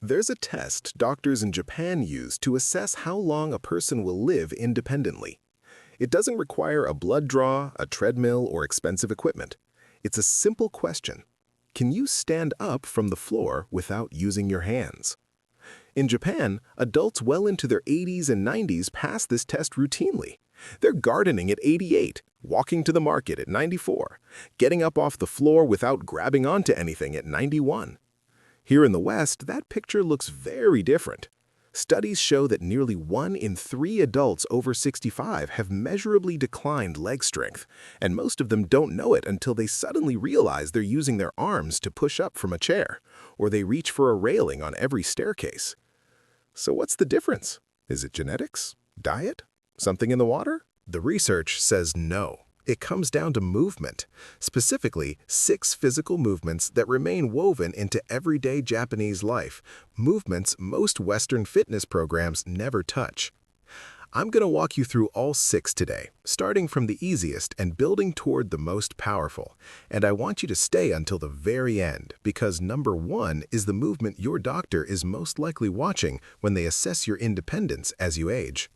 There's a test doctors in Japan use to assess how long a person will live independently. It doesn't require a blood draw, a treadmill, or expensive equipment. It's a simple question. Can you stand up from the floor without using your hands? In Japan, adults well into their 80s and 90s pass this test routinely. They're gardening at 88, walking to the market at 94, getting up off the floor without grabbing onto anything at 91. Here in the West, that picture looks very different. Studies show that nearly 1 in 3 adults over 65 have measurably declined leg strength, and most of them don't know it until they suddenly realize they're using their arms to push up from a chair, or they reach for a railing on every staircase. So what's the difference? Is it genetics? Diet? Something in the water? The research says no. It comes down to movement, specifically 6 physical movements that remain woven into everyday Japanese life, movements most Western fitness programs never touch. I'm going to walk you through all 6 today, starting from the easiest and building toward the most powerful. And I want you to stay until the very end, because number 1 is the movement your doctor is most likely watching when they assess your independence as you age.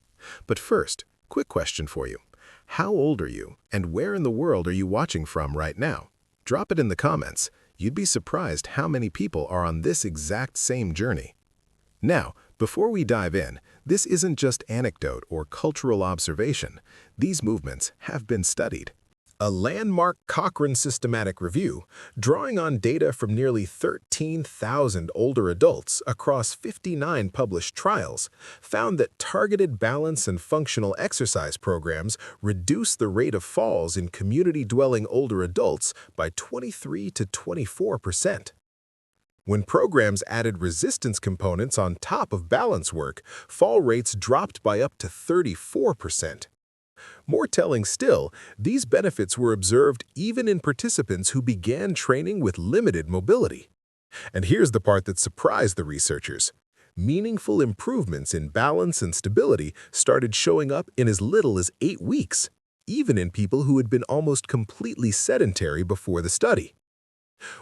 But first, quick question for you. How old are you, and where in the world are you watching from right now? Drop it in the comments. You'd be surprised how many people are on this exact same journey. Now, before we dive in, this isn't just anecdote or cultural observation. These movements have been studied. A landmark Cochrane systematic review, drawing on data from nearly 13,000 older adults across 59 published trials, found that targeted balance and functional exercise programs reduce the rate of falls in community-dwelling older adults by 23 to 24%. When programs added resistance components on top of balance work, fall rates dropped by up to 34%. More telling still, these benefits were observed even in participants who began training with limited mobility. And here's the part that surprised the researchers. Meaningful improvements in balance and stability started showing up in as little as 8 weeks, even in people who had been almost completely sedentary before the study.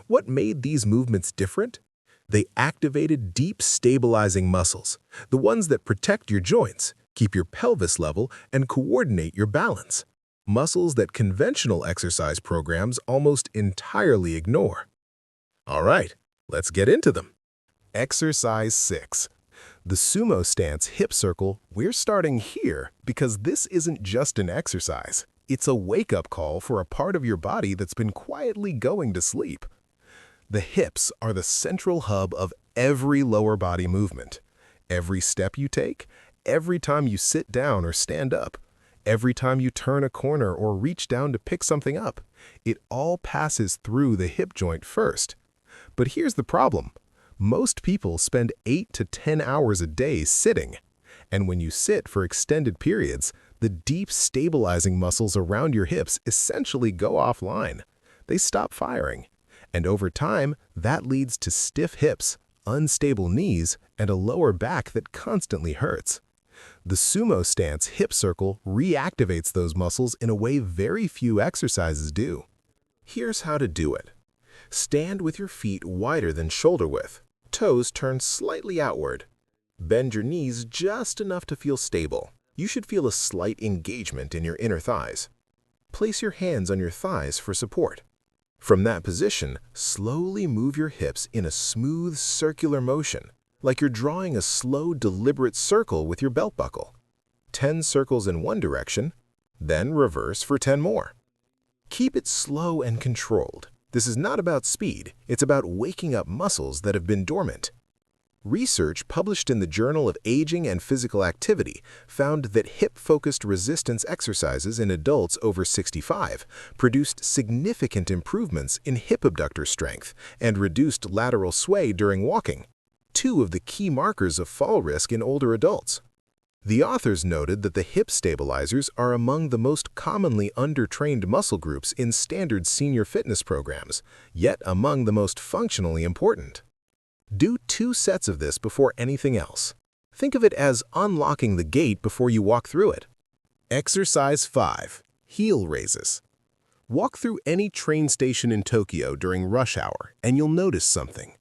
What made these movements different? They activated deep stabilizing muscles, the ones that protect your joints, keep your pelvis level, and coordinate your balance. Muscles that conventional exercise programs almost entirely ignore. All right, let's get into them. Exercise 6. The sumo stance hip circle. We're starting here because this isn't just an exercise. It's a wake-up call for a part of your body that's been quietly going to sleep. The hips are the central hub of every lower body movement. Every step you take, every time you sit down or stand up, every time you turn a corner or reach down to pick something up, it all passes through the hip joint first. But here's the problem. Most people spend 8 to 10 hours a day sitting. And when you sit for extended periods, the deep stabilizing muscles around your hips essentially go offline. They stop firing. And over time, that leads to stiff hips, unstable knees, and a lower back that constantly hurts. The sumo stance hip circle reactivates those muscles in a way very few exercises do. Here's how to do it. Stand with your feet wider than shoulder width, toes turned slightly outward. Bend your knees just enough to feel stable. You should feel a slight engagement in your inner thighs. Place your hands on your thighs for support. From that position, slowly move your hips in a smooth circular motion, like you're drawing a slow, deliberate circle with your belt buckle. 10 circles in one direction, then reverse for 10 more. Keep it slow and controlled. This is not about speed, it's about waking up muscles that have been dormant. Research published in the Journal of Aging and Physical Activity found that hip-focused resistance exercises in adults over 65 produced significant improvements in hip abductor strength and reduced lateral sway during walking, 2 of the key markers of fall risk in older adults. The authors noted that the hip stabilizers are among the most commonly undertrained muscle groups in standard senior fitness programs, yet among the most functionally important. Do 2 sets of this before anything else. Think of it as unlocking the gate before you walk through it. Exercise 5. Heel raises. Walk through any train station in Tokyo during rush hour and you'll notice something.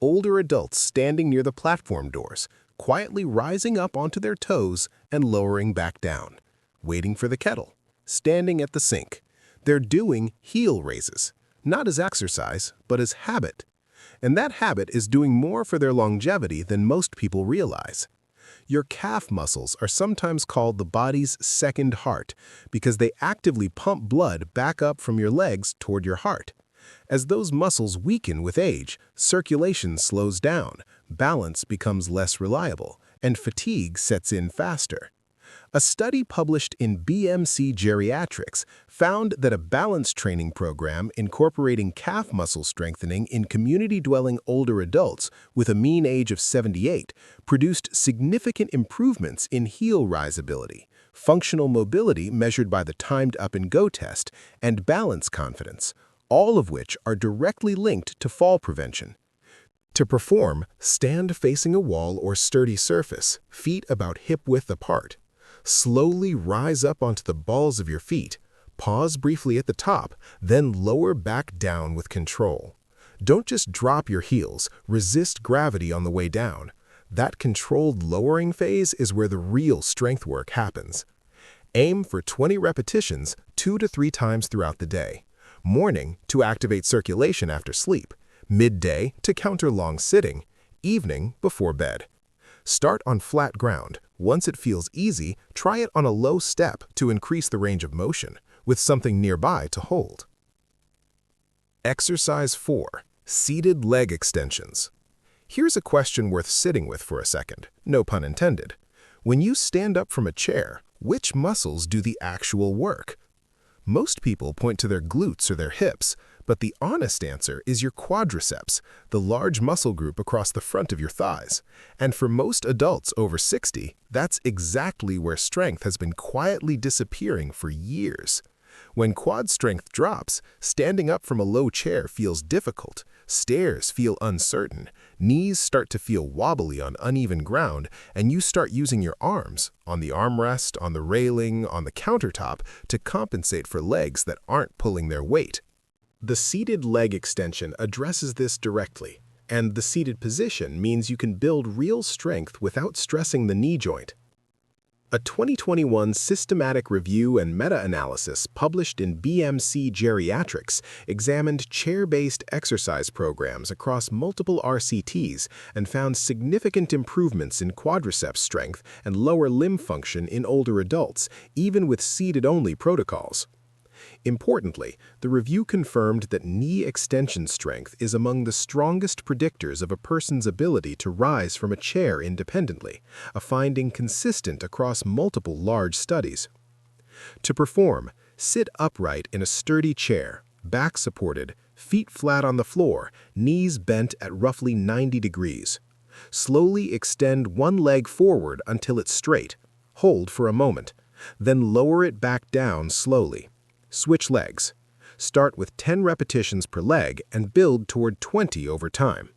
older adults standing near the platform doors, quietly rising up onto their toes and lowering back down, waiting for the kettle, standing at the sink. They're doing heel raises, not as exercise, but as habit. And that habit is doing more for their longevity than most people realize. Your calf muscles are sometimes called the body's second heart because they actively pump blood back up from your legs toward your heart. As those muscles weaken with age, circulation slows down, balance becomes less reliable, and fatigue sets in faster. A study published in BMC Geriatrics found that a balance training program incorporating calf muscle strengthening in community-dwelling older adults with a mean age of 78 produced significant improvements in heel rise ability, functional mobility measured by the timed up and go test, and balance confidence, all of which are directly linked to fall prevention. To perform, stand facing a wall or sturdy surface, feet about hip-width apart. Slowly rise up onto the balls of your feet, pause briefly at the top, then lower back down with control. Don't just drop your heels, resist gravity on the way down. That controlled lowering phase is where the real strength work happens. Aim for 20 repetitions 2 to 3 times throughout the day. Morning to activate circulation after sleep, midday to counter long sitting, evening before bed. Start on flat ground. Once it feels easy, try it on a low step to increase the range of motion, with something nearby to hold. Exercise 4. Seated leg extensions. Here's a question worth sitting with for a second, no pun intended. When you stand up from a chair, which muscles do the actual work? Most people point to their glutes or their hips, but the honest answer is your quadriceps, the large muscle group across the front of your thighs. And for most adults over 60, that's exactly where strength has been quietly disappearing for years. When quad strength drops, standing up from a low chair feels difficult, stairs feel uncertain, knees start to feel wobbly on uneven ground, and you start using your arms, on the armrest, on the railing, on the countertop, to compensate for legs that aren't pulling their weight. The seated leg extension addresses this directly, and the seated position means you can build real strength without stressing the knee joint. A 2021 systematic review and meta-analysis published in BMC Geriatrics examined chair-based exercise programs across multiple RCTs and found significant improvements in quadriceps strength and lower limb function in older adults, even with seated-only protocols. Importantly, the review confirmed that knee extension strength is among the strongest predictors of a person's ability to rise from a chair independently, a finding consistent across multiple large studies. To perform, sit upright in a sturdy chair, back supported, feet flat on the floor, knees bent at roughly 90 degrees. Slowly extend one leg forward until it's straight. Hold for a moment, then lower it back down slowly. Switch legs. Start with 10 repetitions per leg and build toward 20 over time.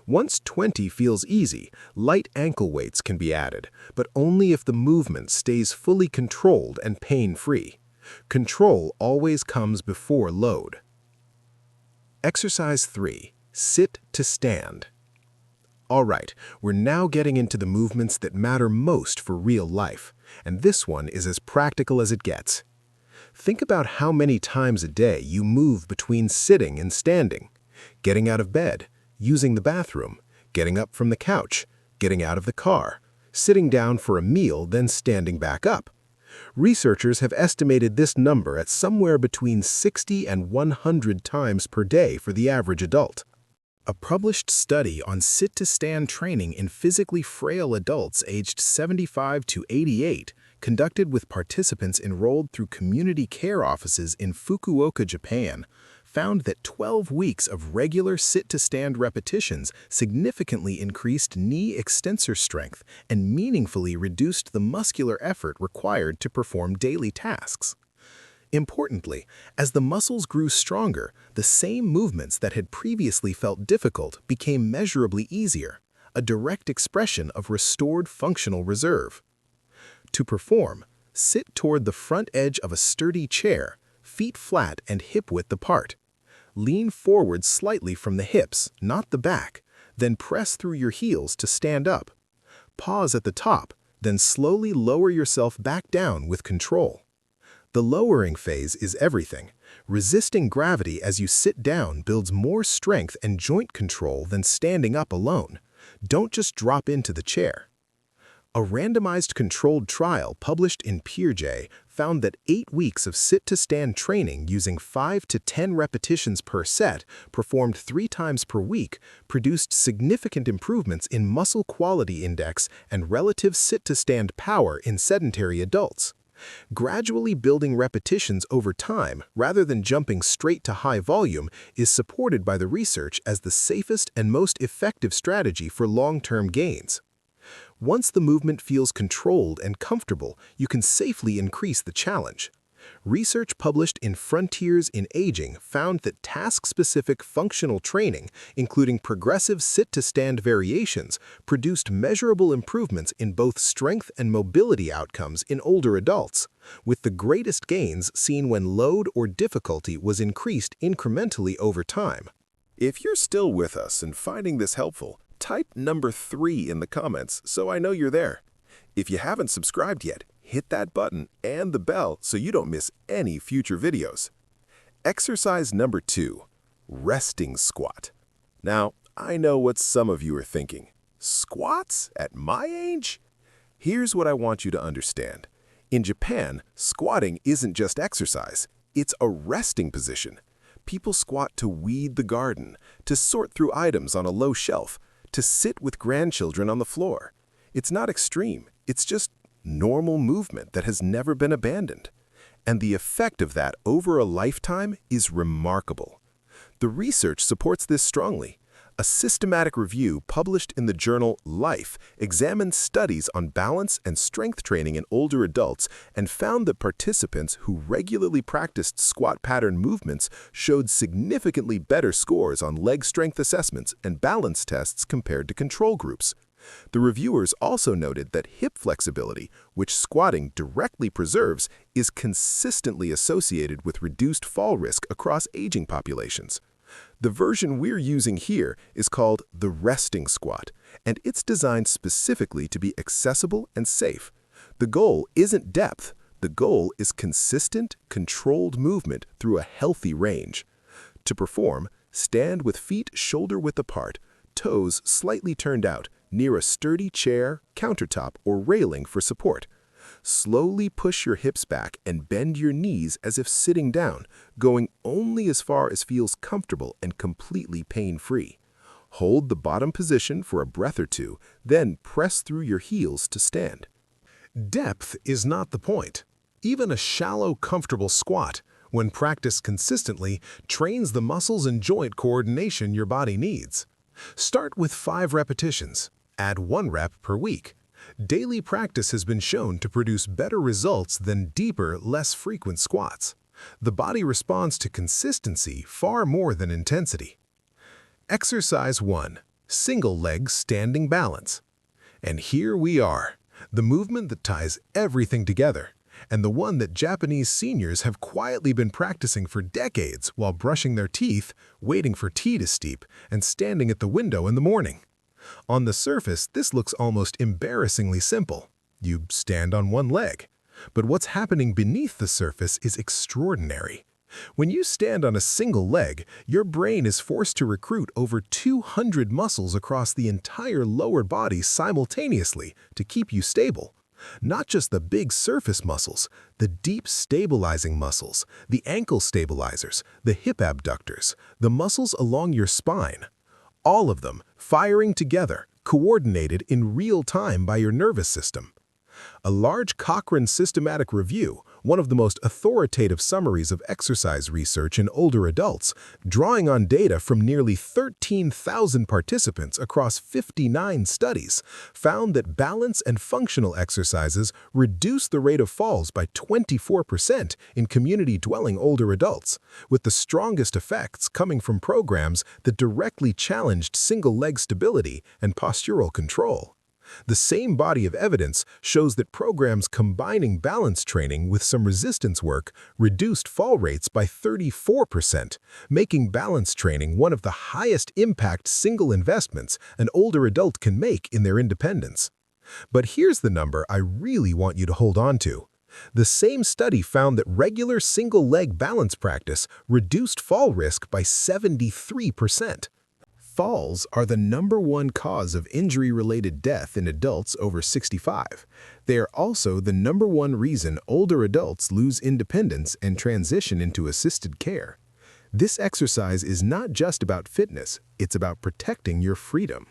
Once 20 feels easy, light ankle weights can be added, but only if the movement stays fully controlled and pain-free. Control always comes before load. Exercise 3. Sit to stand. All right, we're now getting into the movements that matter most for real life, and this one is as practical as it gets. Think about how many times a day you move between sitting and standing, getting out of bed, using the bathroom, getting up from the couch, getting out of the car, sitting down for a meal, then standing back up. Researchers have estimated this number at somewhere between 60 and 100 times per day for the average adult. A published study on sit-to-stand training in physically frail adults aged 75 to 88 conducted with participants enrolled through community care offices in Fukuoka, Japan, found that 12 weeks of regular sit-to-stand repetitions significantly increased knee extensor strength and meaningfully reduced the muscular effort required to perform daily tasks. Importantly, as the muscles grew stronger, the same movements that had previously felt difficult became measurably easier, a direct expression of restored functional reserve. To perform, sit toward the front edge of a sturdy chair, feet flat and hip-width apart. Lean forward slightly from the hips, not the back, then press through your heels to stand up. Pause at the top, then slowly lower yourself back down with control. The lowering phase is everything. Resisting gravity as you sit down builds more strength and joint control than standing up alone. Don't just drop into the chair. A randomized controlled trial published in PeerJ found that 8 weeks of sit-to-stand training using 5 to 10 repetitions per set, performed 3 times per week, produced significant improvements in muscle quality index and relative sit-to-stand power in sedentary adults. Gradually building repetitions over time, rather than jumping straight to high volume, is supported by the research as the safest and most effective strategy for long-term gains. Once the movement feels controlled and comfortable, you can safely increase the challenge. Research published in Frontiers in Aging found that task-specific functional training, including progressive sit-to-stand variations, produced measurable improvements in both strength and mobility outcomes in older adults, with the greatest gains seen when load or difficulty was increased incrementally over time. If you're still with us and finding this helpful, type number 3 in the comments so I know you're there. If you haven't subscribed yet, hit that button and the bell so you don't miss any future videos. Exercise number 2, resting squat. Now, I know what some of you are thinking. Squats at my age? Here's what I want you to understand. In Japan, squatting isn't just exercise, it's a resting position. People squat to weed the garden, to sort through items on a low shelf, to sit with grandchildren on the floor. It's not extreme, it's just normal movement that has never been abandoned. And the effect of that over a lifetime is remarkable. The research supports this strongly. A systematic review published in the journal Life examined studies on balance and strength training in older adults and found that participants who regularly practiced squat pattern movements showed significantly better scores on leg strength assessments and balance tests compared to control groups. The reviewers also noted that hip flexibility, which squatting directly preserves, is consistently associated with reduced fall risk across aging populations. The version we're using here is called the resting squat, and it's designed specifically to be accessible and safe. The goal isn't depth, the goal is consistent, controlled movement through a healthy range. To perform, stand with feet shoulder-width apart, toes slightly turned out, near a sturdy chair, countertop, or railing for support. Slowly push your hips back and bend your knees as if sitting down, going only as far as feels comfortable and completely pain-free. Hold the bottom position for a breath or two, then press through your heels to stand. Depth is not the point. Even a shallow, comfortable squat, when practiced consistently, trains the muscles and joint coordination your body needs. Start with 5 repetitions. Add 1 rep per week. Daily practice has been shown to produce better results than deeper, less frequent squats. The body responds to consistency far more than intensity. Exercise 1. Single leg standing balance. And here we are, the movement that ties everything together, and the one that Japanese seniors have quietly been practicing for decades while brushing their teeth, waiting for tea to steep, and standing at the window in the morning. On the surface, this looks almost embarrassingly simple. You stand on one leg. But what's happening beneath the surface is extraordinary. When you stand on a single leg, your brain is forced to recruit over 200 muscles across the entire lower body simultaneously to keep you stable. Not just the big surface muscles, the deep stabilizing muscles, the ankle stabilizers, the hip abductors, the muscles along your spine. All of them firing together, coordinated in real time by your nervous system. A large Cochrane systematic review, one of the most authoritative summaries of exercise research in older adults, drawing on data from nearly 13,000 participants across 59 studies, found that balance and functional exercises reduce the rate of falls by 24% in community-dwelling older adults, with the strongest effects coming from programs that directly challenged single-leg stability and postural control. The same body of evidence shows that programs combining balance training with some resistance work reduced fall rates by 34%, making balance training one of the highest impact single investments an older adult can make in their independence. But here's the number I really want you to hold on to. The same study found that regular single-leg balance practice reduced fall risk by 73%. Falls are the #1 cause of injury-related death in adults over 65. They are also the #1 reason older adults lose independence and transition into assisted care. This exercise is not just about fitness, it's about protecting your freedom.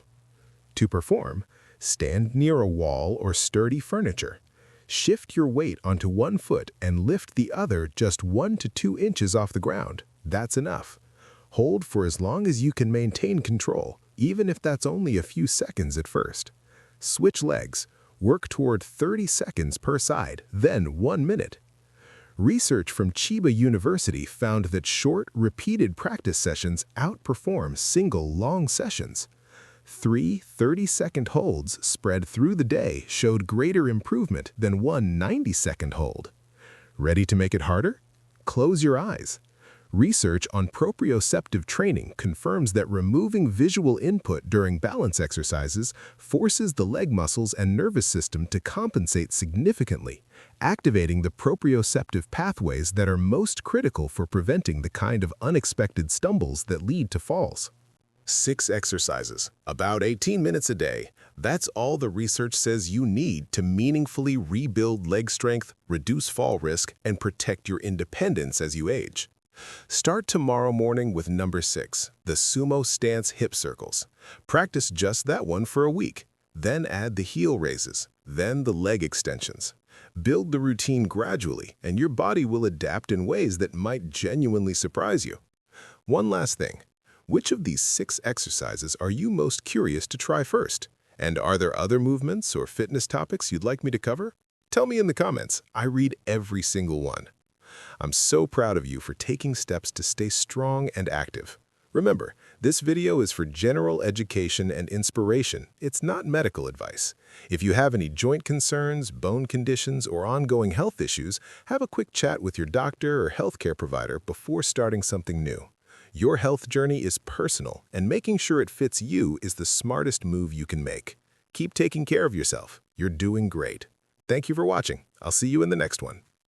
To perform, stand near a wall or sturdy furniture. Shift your weight onto one foot and lift the other just 1 to 2 inches off the ground. That's enough. Hold for as long as you can maintain control, even if that's only a few seconds at first. Switch legs. Work toward 30 seconds per side, then 1 minute. Research from Chiba University found that short, repeated practice sessions outperform single, long sessions. 3 30-second holds spread through the day showed greater improvement than one 90-second hold. Ready to make it harder? Close your eyes. Research on proprioceptive training confirms that removing visual input during balance exercises forces the leg muscles and nervous system to compensate significantly, activating the proprioceptive pathways that are most critical for preventing the kind of unexpected stumbles that lead to falls. 6 exercises, about 18 minutes a day. That's all the research says you need to meaningfully rebuild leg strength, reduce fall risk, and protect your independence as you age. Start tomorrow morning with number 6, the sumo stance hip circles. Practice just that one for a week. Then add the heel raises, then the leg extensions. Build the routine gradually, and your body will adapt in ways that might genuinely surprise you. One last thing. Which of these 6 exercises are you most curious to try first? And are there other movements or fitness topics you'd like me to cover? Tell me in the comments. I read every single one. I'm so proud of you for taking steps to stay strong and active. Remember, this video is for general education and inspiration. It's not medical advice. If you have any joint concerns, bone conditions, or ongoing health issues, have a quick chat with your doctor or healthcare provider before starting something new. Your health journey is personal, and making sure it fits you is the smartest move you can make. Keep taking care of yourself. You're doing great. Thank you for watching. I'll see you in the next one.